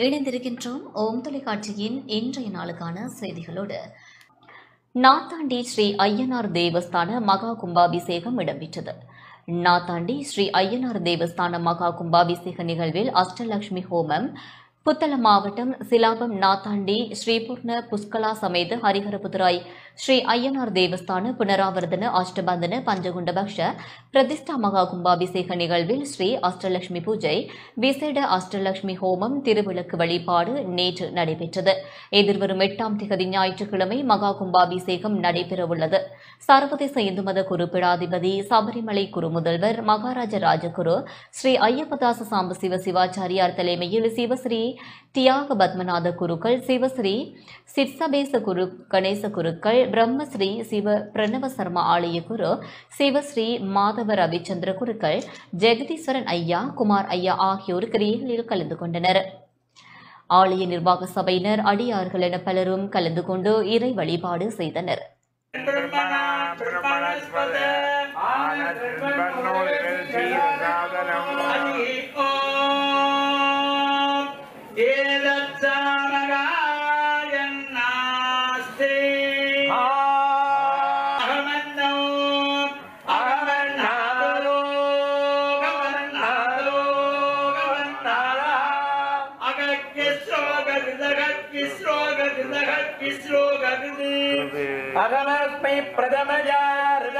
இணைந்திருக்கின்றோம் ஓம் தொலைக்காட்சியின் இன்றைய நாளுக்கான செய்திகளோடு. நாத்தாண்டி ஸ்ரீ ஐயனார் தேவஸ்தான மகா கும்பாபிஷேகம் இடம்பெற்றது. நாத்தாண்டி ஸ்ரீ ஐயனார் தேவஸ்தான மகா கும்பாபிஷேக நிகழ்வில் அஷ்டலட்சுமி ஹோமம், புத்தளம் மாவட்டம் சிலாபம் நாத்தாண்டி ஸ்ரீபூர்ண புஷ்கலா சமேத ஹரிஹரபுதுராய் ஸ்ரீ ஐயனார் தேவஸ்தான புனராவர்த்தன அஷ்டபந்தன பஞ்சகுண்டபக்ஷ பிரதிஷ்டா மகா கும்பாபிஷேக நிகழ்வில் ஸ்ரீ அஷ்டலட்சுமி பூஜை, விசேட அஷ்டலட்சுமி ஹோமம், திருவிளக்கு வழிபாடு நேற்று நடைபெற்றது. எதிர்வரும் 8ஆம் திகதி ஞாயிற்றுக்கிழமை மகா கும்பாபிஷேகம் நடைபெறவுள்ளது. சர்வதேச இந்து மத குருபீடாதிபதி, சபரிமலை குரு முதல்வர், மகாராஜ ராஜகுரு ஸ்ரீ ஐயப்பதாச சாம்ப சிவ சிவாச்சாரியார் தலைமையில் சிவஸ்ரீ தியாக பத்மநாத குருக்கள், சிவஸ்ரீ சிற்சபேச குரு கணேச குருக்கள், பிரம்மஸ்ரீ சிவ பிரணவ சர்மா ஆலய குரு, சிவஸ்ரீ மாதவ ரவிச்சந்திர குருக்கள், ஜெகதீஸ்வரன் ஐயா, குமார் ஐயா ஆகியோர் கிரியைகளில் கலந்து கொண்டனர். ஆலய நிர்வாக சபையினர், அடியார்கள் என பலரும் கலந்து கொண்டு இறை வழிபாடு செய்தனர். अगमस्मै प्रथमजार्गास्य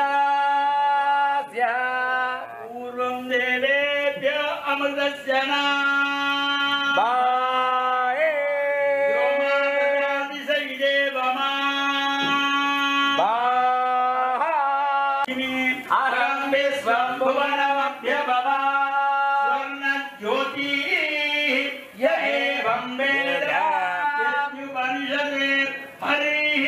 पूर्वं देवेभ्यो अमृतस्य बाये व्योमादिशैदेवमा बाहिनी अहं विश्वं भुवनमभ्यभवा स्वर्णज्योतिः य एवं वेद यद्युपनिषदे हरिः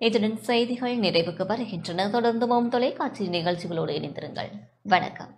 இத்துடன் செய்திகள் நிறைவுக்கு வருகின்றன. தொடர்ந்து ஓம் தொலைக்காட்சி நிகழ்ச்சிகளோடு இணைந்திருங்கள். வணக்கம்.